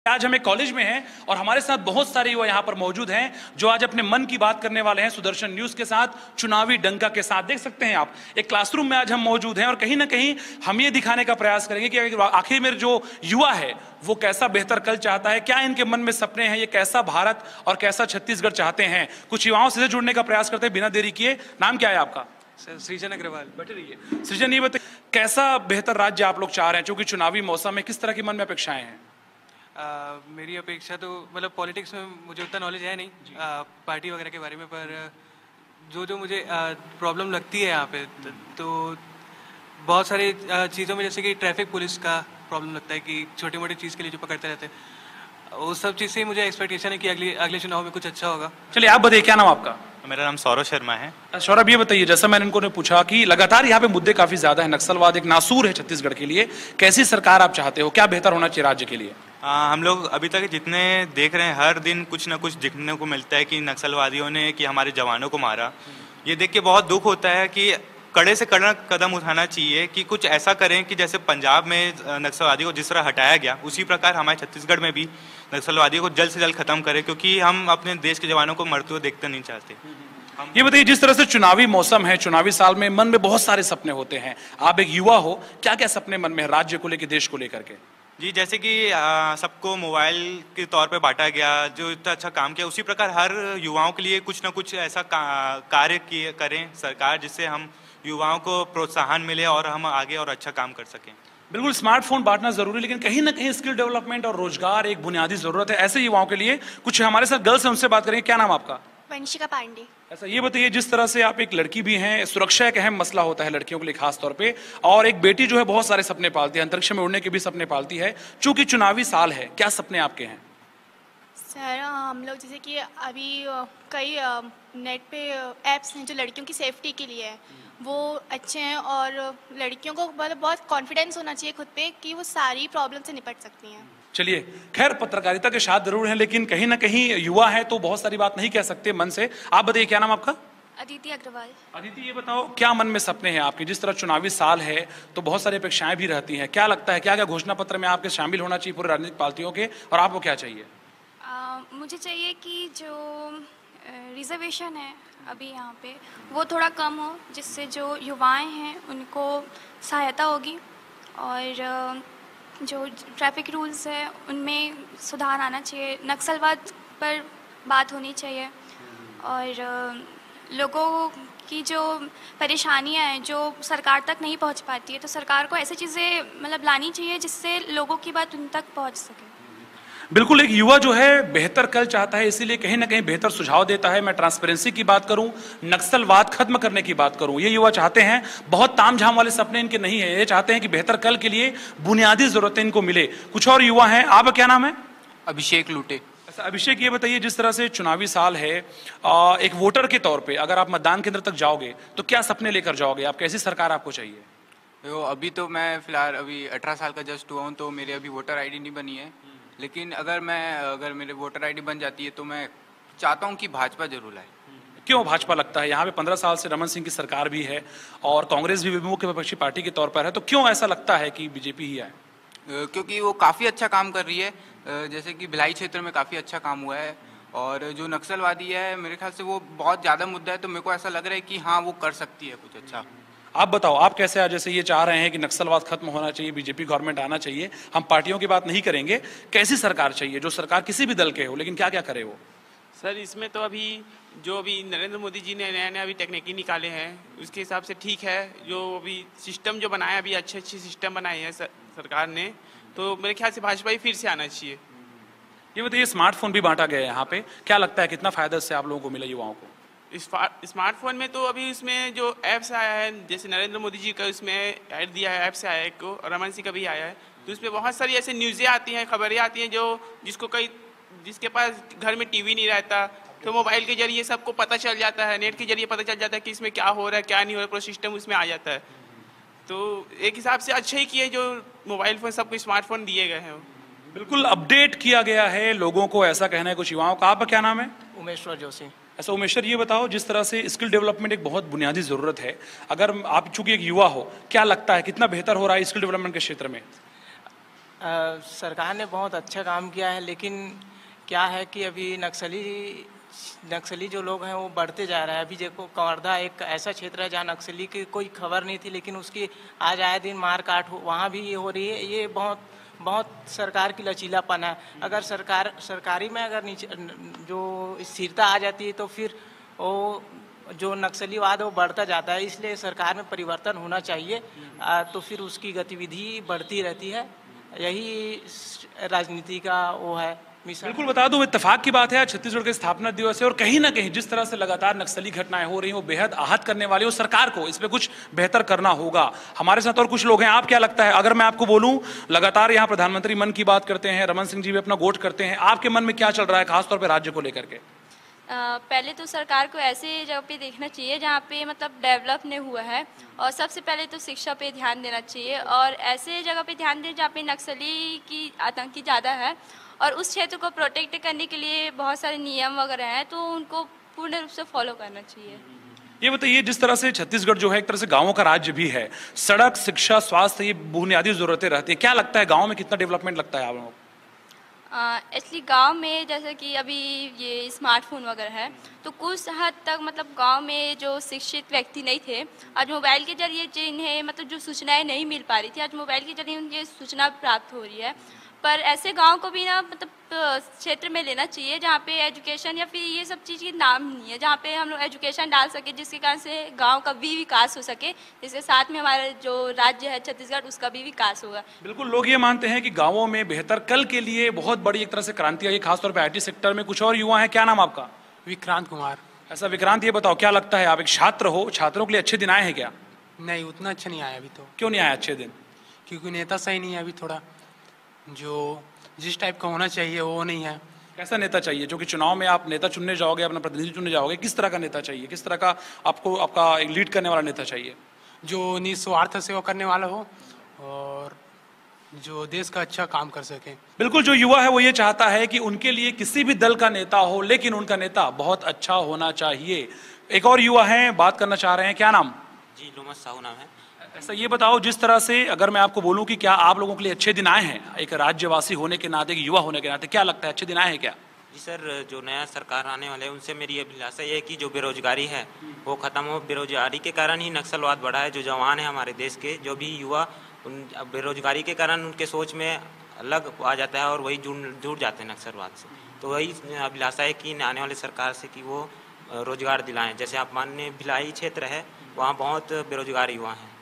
आज हम एक कॉलेज में हैं और हमारे साथ बहुत सारे युवा यहाँ पर मौजूद हैं जो आज अपने मन की बात करने वाले हैं सुदर्शन न्यूज के साथ, चुनावी डंका के साथ। देख सकते हैं आप एक क्लासरूम में आज हम मौजूद हैं और कहीं ना कहीं हम ये दिखाने का प्रयास करेंगे कि आखिर में जो युवा है वो कैसा बेहतर कल चाहता है, क्या इनके मन में सपने हैं, ये कैसा भारत और कैसा छत्तीसगढ़ चाहते हैं। कुछ युवाओं से जुड़ने का प्रयास करते हैं बिना देरी किए। नाम क्या है आपका? सर सृजन अग्रवाल। बैठे रहिए। सृजन, ये बताइए कैसा बेहतर राज्य आप लोग चाह रहे हैं, क्योंकि चुनावी मौसम में किस तरह की मन में अपेक्षाएं हैं? मेरी अपेक्षा तो मतलब पॉलिटिक्स में मुझे उतना नॉलेज है नहीं पार्टी वगैरह के बारे में, पर जो मुझे प्रॉब्लम लगती है यहाँ पे तो बहुत सारी चीज़ों में, जैसे कि ट्रैफिक पुलिस का प्रॉब्लम लगता है कि छोटी मोटी चीज़ के लिए जो पकड़ते रहते हैं, उस सब चीज़ से मुझे एक्सपेक्टेशन है कि अगले चुनाव में कुछ अच्छा होगा। चलिए आप बताइए, क्या नाम आपका? मेरा नाम सौरभ शर्मा है। सौरभ, ये बताइए जैसा मैंने इनको ने पूछा कि लगातार यहाँ पे मुद्दे काफी ज्यादा है, नक्सलवाद एक नासूर है छत्तीसगढ़ के लिए, कैसी सरकार आप चाहते हो, क्या बेहतर होना चाहिए राज्य के लिए? हम लोग अभी तक जितने देख रहे हैं हर दिन कुछ ना कुछ दिखने को मिलता है कि नक्सलवादियों ने कि हमारे जवानों को मारा। ये देख के बहुत दुख होता है कि कड़े से कड़ा कदम उठाना चाहिए कि कुछ ऐसा करें कि जैसे पंजाब में नक्सलवादी को जिस तरह हटाया गया उसी प्रकार हमारे छत्तीसगढ़ में भी नक्सलवादियों को जल्द से जल्द खत्म करें, क्योंकि हम अपने देश के जवानों को मरते हुए देखते नहीं चाहते। ये बताइए जिस तरह से चुनावी मौसम है, चुनावी साल में मन में बहुत सारे सपने होते हैं, आप एक युवा हो, क्या क्या सपने मन में है राज्य को लेकर, देश को लेकर के? जी, जैसे कि सबको मोबाइल के तौर पे बांटा गया, जो इतना अच्छा काम किया उसी प्रकार हर युवाओं के लिए कुछ ना कुछ ऐसा कार्य करें सरकार, जिससे हम युवाओं को प्रोत्साहन मिले और हम आगे और अच्छा काम कर सकें। बिल्कुल, स्मार्टफोन बांटना जरूरी, लेकिन कहीं ना कहीं स्किल डेवलपमेंट और रोजगार एक बुनियादी जरूरत है ऐसे युवाओं के लिए। कुछ हमारे साथ गर्ल्स हैं, उनसे बात करेंगे। क्या नाम आपका? वंशिका पांडे। ऐसा ये बताइए, जिस तरह से आप एक लड़की भी हैं, सुरक्षा एक अहम मसला होता है लड़कियों के लिए खास तौर पे, और एक बेटी जो है बहुत सारे सपने पालती है, अंतरिक्ष में उड़ने के भी सपने पालती है। चूंकि चुनावी साल है, क्या सपने आपके हैं? सर हम लोग जैसे कि अभी कई नेट पे ऐप्स हैं जो लड़कियों की सेफ्टी के लिए है, वो अच्छे हैं और लड़कियों को मतलब बहुत कॉन्फिडेंस होना चाहिए खुद पे कि वो सारी प्रॉब्लम से निपट सकती हैं। चलिए, खैर पत्रकारिता के साथ जरूर हैं, लेकिन कहीं ना कहीं युवा है तो बहुत सारी बात नहीं कह सकते मन से। आप बताइए, क्या नाम आपका? अदिति अग्रवाल। अदिति, ये बताओ क्या मन में सपने हैं आपके? जिस तरह चुनावी साल है तो बहुत सारी अपेक्षाएं भी रहती हैं, क्या लगता है क्या क्या घोषणा पत्र में आपके शामिल होना चाहिए पूरे राजनीतिक पार्टियों के, और आपको क्या चाहिए? मुझे चाहिए कि जो रिजर्वेशन है अभी यहाँ पे वो थोड़ा कम हो, जिससे जो युवाएं हैं उनको सहायता होगी, और जो ट्रैफिक रूल्स है उनमें सुधार आना चाहिए, नक्सलवाद पर बात होनी चाहिए, और लोगों की जो परेशानियां हैं जो सरकार तक नहीं पहुंच पाती है, तो सरकार को ऐसी चीज़ें मतलब लानी चाहिए जिससे लोगों की बात उन तक पहुंच सके। बिल्कुल, एक युवा जो है बेहतर कल चाहता है, इसीलिए कहीं ना कहीं बेहतर सुझाव देता है। मैं ट्रांसपेरेंसी की बात करूं, नक्सलवाद खत्म करने की बात करूं, ये युवा चाहते हैं। बहुत तामझाम वाले सपने इनके नहीं है, ये चाहते हैं कि बेहतर कल के लिए बुनियादी जरूरतें इनको मिले। कुछ और युवा हैं, आपका क्या नाम है? अभिषेक लूटे। अच्छा अभिषेक, ये बताइए जिस तरह से चुनावी साल है, एक वोटर के तौर पर अगर आप मतदान केंद्र तक जाओगे तो क्या सपने लेकर जाओगे आप, कैसी सरकार आपको चाहिए? अभी तो मैं फिलहाल अभी 18 साल का जस्ट हुआ हूँ, तो मेरी अभी वोटर आईडी नहीं बनी है, लेकिन अगर मेरे वोटर आईडी बन जाती है तो मैं चाहता हूं कि भाजपा जरूर लाए। क्यों भाजपा लगता है? यहाँ पे 15 साल से रमन सिंह की सरकार भी है और कांग्रेस भी मुख्य विपक्षी पार्टी के तौर पर है, तो क्यों ऐसा लगता है कि बीजेपी ही आए? क्योंकि वो काफ़ी अच्छा काम कर रही है, जैसे कि भिलाई क्षेत्र में काफ़ी अच्छा काम हुआ है, और जो नक्सलवादी है मेरे ख्याल से वो बहुत ज़्यादा मुद्दा है, तो मेरे को ऐसा लग रहा है कि हाँ वो कर सकती है कुछ अच्छा। आप बताओ, आप कैसे आज जैसे ये चाह रहे हैं कि नक्सलवाद खत्म होना चाहिए, बीजेपी गवर्नमेंट आना चाहिए, हम पार्टियों की बात नहीं करेंगे, कैसी सरकार चाहिए जो सरकार किसी भी दल के हो, लेकिन क्या क्या करे वो? सर इसमें तो अभी नरेंद्र मोदी जी ने नया नया अभी टेक्निकी निकाले हैं उसके हिसाब से ठीक है, जो अभी सिस्टम जो बनाया अभी अच्छे सिस्टम बनाए हैं सरकार ने, तो मेरे ख्याल से भाजपा ही फिर से आना चाहिए। ये बताइए, स्मार्टफोन भी बांटा गया है यहाँ पे, क्या लगता है कितना फायदा इससे आप लोगों को मिला युवाओं को? स्मार्टफोन में तो अभी उसमें जो ऐप्स आया है, जैसे नरेंद्र मोदी जी का उसमें ऐड दिया है, ऐप्स आया है एक को, रमन सिंह का भी आया है, तो उसमें बहुत सारी ऐसे न्यूज़ें आती हैं, खबरें आती हैं, जो जिसके पास घर में टीवी नहीं रहता, तो मोबाइल के जरिए सबको पता चल जाता है, नेट के जरिए पता चल जाता है कि इसमें क्या हो रहा है क्या नहीं हो रहा है, पूरा सिस्टम उसमें आ जाता है। तो एक हिसाब से अच्छे ही किए जो मोबाइल फ़ोन सबको स्मार्टफोन दिए गए हैं। बिल्कुल अपडेट किया गया है लोगों को, ऐसा कहना है कुछ युवाओं का। आपका क्या नाम है? उमेश्वर जोशी। ऐसा उमेश्वर, ये बताओ जिस तरह से स्किल डेवलपमेंट एक बहुत बुनियादी जरूरत है, अगर आप चूंकि एक युवा हो, क्या लगता है कितना बेहतर हो रहा है स्किल डेवलपमेंट के क्षेत्र में? सरकार ने बहुत अच्छा काम किया है, लेकिन क्या है कि अभी नक्सली जो लोग हैं वो बढ़ते जा रहे हैं। अभी देखो कवर्धा एक ऐसा क्षेत्र है जहाँ नक्सली की कोई खबर नहीं थी, लेकिन उसकी आज आए दिन मार काट वहाँ भी ये हो रही है। ये बहुत सरकार की लचीलापन है। अगर सरकारी में अगर नीचे जो स्थिरता आ जाती है तो फिर वो जो नक्सलीवाद है वो बढ़ता जाता है। इसलिए सरकार में परिवर्तन होना चाहिए, तो फिर उसकी गतिविधि बढ़ती रहती है। यही राजनीति का वो है मिशन। बिल्कुल बता दूं, इत्तेफाक की बात है, आज छत्तीसगढ़ के स्थापना दिवस है और कहीं ना कहीं जिस तरह से लगातार नक्सली घटनाएं हो रही हैं वो बेहद आहत करने वाली है और सरकार को इस पे कुछ बेहतर करना होगा। हमारे साथ और कुछ लोग हैं, आप क्या लगता है? अगर मैं आपको बोलूं, लगातार यहाँ प्रधानमंत्री मन की बात करते हैं, रमन सिंह जी भी अपना गोट करते हैं, आपके मन में क्या चल रहा है खासतौर पर राज्य को लेकर के? पहले तो सरकार को ऐसे जगह पे देखना चाहिए जहाँ पे मतलब डेवलप नहीं हुआ है, और सबसे पहले तो शिक्षा पे ध्यान देना चाहिए और ऐसे जगह पे ध्यान दें जहाँ पे नक्सली की आतंकी ज़्यादा है, और उस क्षेत्र को प्रोटेक्ट करने के लिए बहुत सारे नियम वगैरह हैं तो उनको पूर्ण रूप से फॉलो करना चाहिए। ये बताइए, जिस तरह से छत्तीसगढ़ जो है एक तरह से गांवों का राज्य भी है, सड़क, शिक्षा, स्वास्थ्य, ये बुनियादी जरूरतें रहती है, क्या लगता है गाँव में कितना डेवलपमेंट लगता है आप लोगों को? एक्चुअली गांव में जैसे कि अभी ये स्मार्टफोन वगैरह है तो कुछ हद तक मतलब गांव में जो शिक्षित व्यक्ति नहीं थे, आज मोबाइल के जरिए जिन्हें मतलब जो सूचनाएं नहीं मिल पा रही थी, आज मोबाइल के जरिए उनकी सूचना प्राप्त हो रही है। पर ऐसे गांव को भी ना मतलब क्षेत्र में लेना चाहिए जहाँ पे एजुकेशन या फिर ये सब चीज़ की नाम नहीं है, जहाँ पे हम लोग एजुकेशन डाल सके जिसके कारण से गांव का भी विकास हो सके, जिसके साथ में हमारा जो राज्य है छत्तीसगढ़ उसका भी विकास होगा। बिल्कुल, लोग ये मानते हैं कि गांवों में बेहतर कल के लिए बहुत बड़ी एक तरह से क्रांति आई, खासतौर पर IT सेक्टर में। कुछ और युवा है, क्या नाम आपका? विक्रांत कुमार। ऐसा विक्रांत, ये बताओ क्या लगता है, आप एक छात्र हो, छात्रों के लिए अच्छे दिन आए हैं क्या? नहीं, उतना अच्छा नहीं आया अभी तो। क्यों नहीं आया अच्छे दिन? क्योंकि नेता सही नहीं है अभी, थोड़ा जो जिस टाइप का होना चाहिए वो नहीं है। कैसा नेता चाहिए? जो कि चुनाव में आप नेता चुनने जाओगे, अपना प्रतिनिधि चुनने जाओगे, किस तरह का नेता चाहिए? किस तरह का आपको आपका एक लीड करने वाला नेता चाहिए? जो निस्वार्थ सेवा करने वाला हो और जो देश का अच्छा काम कर सके। बिल्कुल, जो युवा है वो ये चाहता है कि उनके लिए किसी भी दल का नेता हो, लेकिन उनका नेता बहुत अच्छा होना चाहिए। एक और युवा है, बात करना चाह रहे हैं, क्या नाम? जी, लोमस साहू नाम है। ऐसा ये बताओ, जिस तरह से अगर मैं आपको बोलूं कि क्या आप लोगों के लिए अच्छे दिन आए हैं, एक राज्यवासी होने के नाते, एक युवा होने के नाते, क्या लगता है अच्छे दिन आए हैं क्या? जी सर, जो नया सरकार आने वाले हैं उनसे मेरी अभिलाषा ये है कि जो बेरोजगारी है वो खत्म हो। बेरोजगारी के कारण ही नक्सलवाद बढ़ा है। जो जवान है हमारे देश के, जो भी युवा, उन बेरोजगारी के कारण उनके सोच में अलग आ जाता है और वही जुड़ जाते हैं नक्सलवाद से। तो वही अभिलाषा है कि आने वाले सरकार से कि वो रोजगार दिलाएं। जैसे आप माननीय भिलाई क्षेत्र है, वहाँ बहुत बेरोजगार युवा हैं।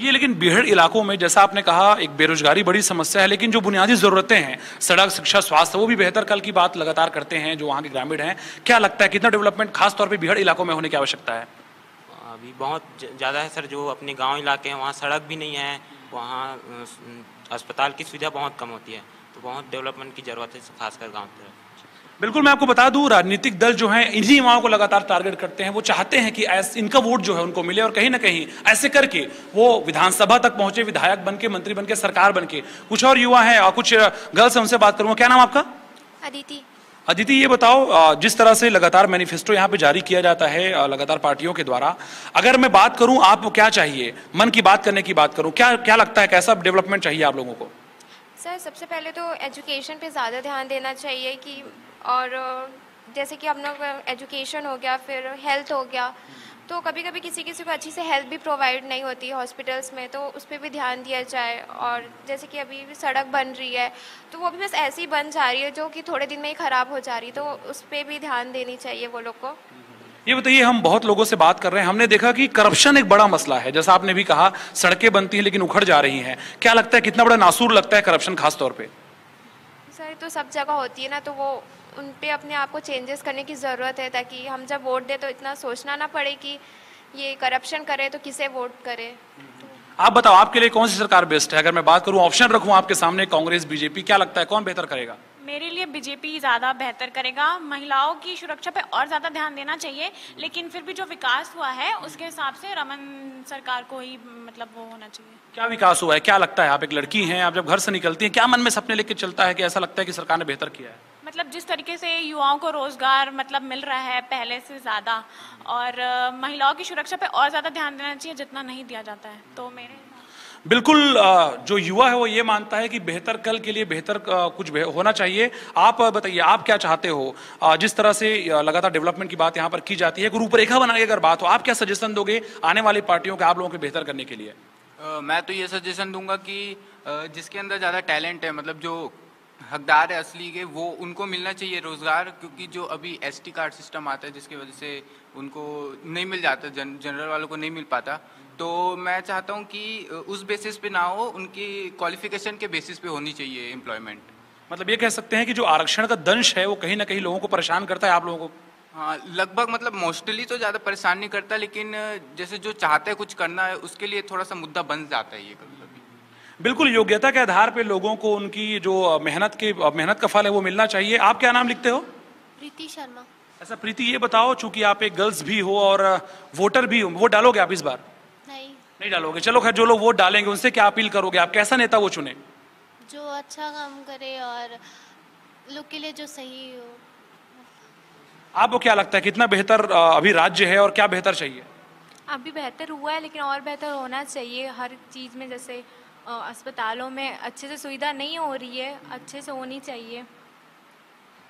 ये लेकिन बीहड़ इलाकों में, जैसा आपने कहा, एक बेरोजगारी बड़ी समस्या है, लेकिन जो बुनियादी जरूरतें हैं, सड़क, शिक्षा, स्वास्थ्य, वो भी बेहतर कल की बात लगातार करते हैं जो वहाँ के ग्रामीण हैं। क्या लगता है कितना डेवलपमेंट खास तौर पे बीहड़ इलाकों में होने की आवश्यकता है? अभी बहुत ज़्यादा है सर। जो अपने गांव इलाके हैं वहाँ सड़क भी नहीं है, वहाँ अस्पताल की सुविधा बहुत कम होती है, तो बहुत डेवलपमेंट की ज़रूरत है खासकर गाँव तरफ। बिल्कुल, मैं आपको बता दूं, राजनीतिक दल जो हैं इन्हीं युवाओं को लगातार टारगेट करते हैं। वो चाहते हैं कि इनका वोट जो है उनको मिले और कहीं ना कहीं ऐसे करके वो विधानसभा तक पहुंचे, विधायक बनके, मंत्री बनके, सरकार बनके। कुछ और युवा हैं और कुछ गर्ल्स हैं, उनसे बात करूंगा। क्या नाम आपका? अदिति। अदिति, ये बताओ, जिस तरह से लगातार मैनिफेस्टो यहाँ पे जारी किया जाता है लगातार पार्टियों के द्वारा, अगर मैं बात करूं आपको क्या चाहिए, मन की बात करने की बात करूं, क्या लगता है कैसा डेवलपमेंट चाहिए आप लोगों को? सर, सबसे पहले तो एजुकेशन पे ज़्यादा ध्यान देना चाहिए कि, और जैसे कि अपना एजुकेशन हो गया, फिर हेल्थ हो गया, तो कभी कभी किसी को अच्छी से हेल्थ भी प्रोवाइड नहीं होती है हॉस्पिटल्स में, तो उस पर भी ध्यान दिया जाए। और जैसे कि अभी भी सड़क बन रही है तो वो भी बस ऐसी ही बन जा रही है जो कि थोड़े दिन में ही ख़राब हो जा रही है, तो उस पर भी ध्यान देनी चाहिए वो लोग को। ये बताइए, हम बहुत लोगों से बात कर रहे हैं, हमने देखा कि करप्शन एक बड़ा मसला है। जैसा आपने भी कहा, सड़कें बनती हैं लेकिन उखड़ जा रही हैं। क्या लगता है कितना बड़ा नासूर लगता है करप्शन खास तौर पे? सर, तो सब जगह होती है ना, तो वो उन पे अपने आप को चेंजेस करने की ज़रूरत है, ताकि हम जब वोट दें तो इतना सोचना ना पड़े कि ये करप्शन करे तो किसे वोट करे। आप बताओ, आपके लिए कौन सी सरकार बेस्ट है? अगर मैं बात करूं, ऑप्शन रखूं आपके सामने, कांग्रेस, बीजेपी, क्या लगता है कौन बेहतर करेगा? मेरे लिए बीजेपी ज़्यादा बेहतर करेगा। महिलाओं की सुरक्षा पे और ज़्यादा ध्यान देना चाहिए, लेकिन फिर भी जो विकास हुआ है उसके हिसाब से रमन सरकार को ही मतलब वो होना चाहिए। क्या विकास हुआ है, क्या लगता है? आप एक लड़की हैं, आप जब घर से निकलती हैं, क्या मन में सपने लेके चलता है कि ऐसा लगता है कि सरकार ने बेहतर किया है? मतलब जिस तरीके से युवाओं को रोजगार मतलब मिल रहा है पहले से ज़्यादा, और महिलाओं की सुरक्षा पे और ज़्यादा ध्यान देना चाहिए जितना नहीं दिया जाता है, तो मेरे बिल्कुल जो युवा है वो ये मानता है कि बेहतर कल के लिए बेहतर कुछ होना चाहिए। आप बताइए, आप क्या चाहते हो? जिस तरह से लगातार डेवलपमेंट की बात यहाँ पर की जाती है, रूपरेखा बनाने की अगर बात हो, आप क्या सजेशन दोगे आने वाली पार्टियों के आप लोगों को बेहतर करने के लिए? मैं तो ये सजेशन दूंगा कि जिसके अंदर ज़्यादा टैलेंट है, मतलब जो हकदार है असली के, वो उनको मिलना चाहिए रोज़गार, क्योंकि जो अभी एसटी कार्ड सिस्टम आता है जिसकी वजह से उनको नहीं मिल जाता, जनरल वालों को नहीं मिल पाता। तो मैं चाहता हूँ कि उस बेसिस पे ना हो, उनकी क्वालिफिकेशन के बेसिस पे होनी चाहिए एम्प्लॉयमेंट। मतलब ये कह सकते हैं कि जो आरक्षण का दंश है वो कहीं ना कहीं लोगों को परेशान करता है आप लोगों को? हाँ, लगभग, मतलब मोस्टली तो ज़्यादा परेशान नहीं करता, लेकिन जैसे जो चाहते हैं कुछ करना है उसके लिए थोड़ा सा मुद्दा बन जाता है ये कभी कभी। बिल्कुल, योग्यता के आधार पे लोगों को उनकी जो मेहनत का फल है वो मिलना चाहिए। आप क्या नाम लिखते हो? प्रीति शर्मा। ऐसा प्रीति, ये बताओ, चूंकि आप एक गर्ल्स भी हो और वोटर भी हो, वोट डालोगे आप इस बार? नहीं डालोगे? चलो खैर, जो लोग वोट डालेंगे उनसे क्या अपील करोगे आप? कैसा नेता वो चुने जो अच्छा काम करे और लोग के लिए जो सही हो। आपको क्या लगता है कितना बेहतर अभी राज्य है और क्या बेहतर चाहिए? अभी बेहतर हुआ है लेकिन और बेहतर होना चाहिए हर चीज़ में। जैसे अस्पतालों में अच्छे से सुविधा नहीं हो रही है, अच्छे से होनी चाहिए।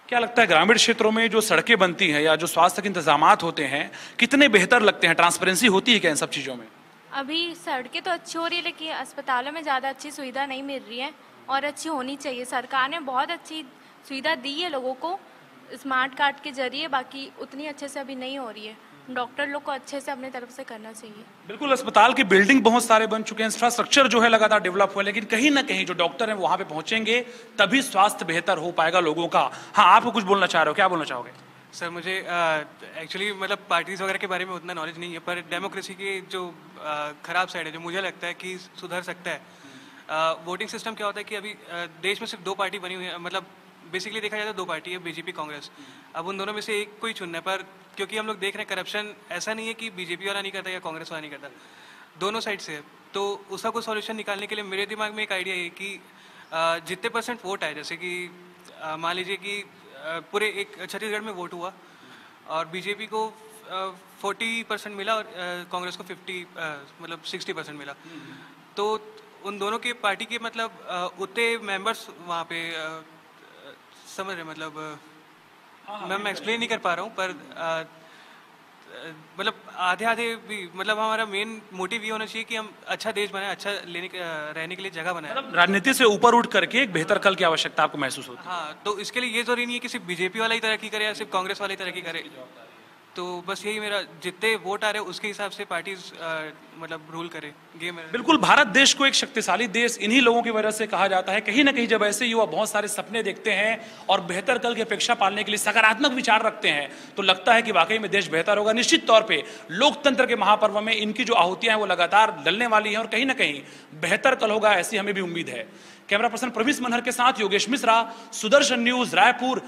क्या लगता है ग्रामीण क्षेत्रों में जो सड़कें बनती हैं या जो स्वास्थ्य के इंतजामात होते हैं कितने बेहतर लगते हैं? ट्रांसपेरेंसी होती है क्या इन सब चीज़ों में? अभी सड़कें तो अच्छी हो रही है लेकिन अस्पतालों में ज़्यादा अच्छी सुविधा नहीं मिल रही है और अच्छी होनी चाहिए। सरकार ने बहुत अच्छी सुविधा दी है लोगों को स्मार्ट कार्ड के जरिए, बाकी उतनी अच्छे से अभी नहीं हो रही है। डॉक्टर लोग को अच्छे से अपने तरफ से करना चाहिए। बिल्कुल, अस्पताल की बिल्डिंग बहुत सारे बन चुके हैं, इंफ्रास्ट्रक्चर जो है लगातार डेवलप हुआ है, लेकिन कहीं ना कहीं जो डॉक्टर हैं वहां पे पहुंचेंगे तभी स्वास्थ्य बेहतर हो पाएगा लोगों का। हाँ, आप कुछ बोलना चाह रहे हो, क्या बोलना चाहोगे? सर, मुझे एक्चुअली मतलब पार्टीज वगैरह के बारे में उतना नॉलेज नहीं है, पर डेमोक्रेसी की जो खराब साइड है जो मुझे लगता है कि सुधर सकता है। वोटिंग सिस्टम क्या होता है कि अभी देश में सिर्फ 2 पार्टी बनी हुई है, मतलब बेसिकली देखा जाए तो 2 पार्टी है, बीजेपी कांग्रेस। अब उन दोनों में से एक को ही चुनना है, पर क्योंकि हम लोग देख रहे हैं करप्शन ऐसा नहीं है कि बीजेपी वाला नहीं करता या कांग्रेस वाला नहीं करता, दोनों साइड से है। तो उसका कुछ सॉल्यूशन निकालने के लिए मेरे दिमाग में एक आइडिया है कि जितने % वोट आए, जैसे कि मान लीजिए कि पूरे एक छत्तीसगढ़ में वोट हुआ और बीजेपी को 40% मिला और कांग्रेस को 60% मिला, तो उन दोनों की पार्टी के मतलब उतने मेंबर्स वहाँ पे समझ रहे, मतलब मैं एक्सप्लेन नहीं कर पा रहा हूँ, पर मतलब आधे भी, मतलब हमारा मेन मोटिव ये होना चाहिए कि हम अच्छा देश बनाए, अच्छा रहने के लिए जगह बनाए। मतलब राजनीति से ऊपर उठ करके एक बेहतर कल की आवश्यकता आपको महसूस होती है? हाँ, तो इसके लिए ये जरूरी नहीं है कि सिर्फ बीजेपी वाला ही तरक्की करे या सिर्फ कांग्रेस वाला ही तरक्की करे। तो बस यही मेरा, जितने वोट आ रहे हैं उसके हिसाब से पार्टीज मतलब रूल करे गेम। बिल्कुल, भारत देश को एक शक्तिशाली देश इन्हीं लोगों की वजह से कहा जाता है। कहीं ना कहीं जब ऐसे युवा बहुत सारे सपने देखते हैं और बेहतर कल की अपेक्षा पालने के लिए सकारात्मक विचार रखते हैं तो लगता है कि वाकई में देश बेहतर होगा। निश्चित तौर पे लोकतंत्र के महापर्व में इनकी जो आहुतियां हैं वो लगातार डलने वाली हैं और कहीं ना कहीं बेहतर कल होगा, ऐसी हमें भी उम्मीद है। कैमरा पर्सन प्रवीष मनहर के साथ योगेश मिश्रा, सुदर्शन न्यूज, रायपुर।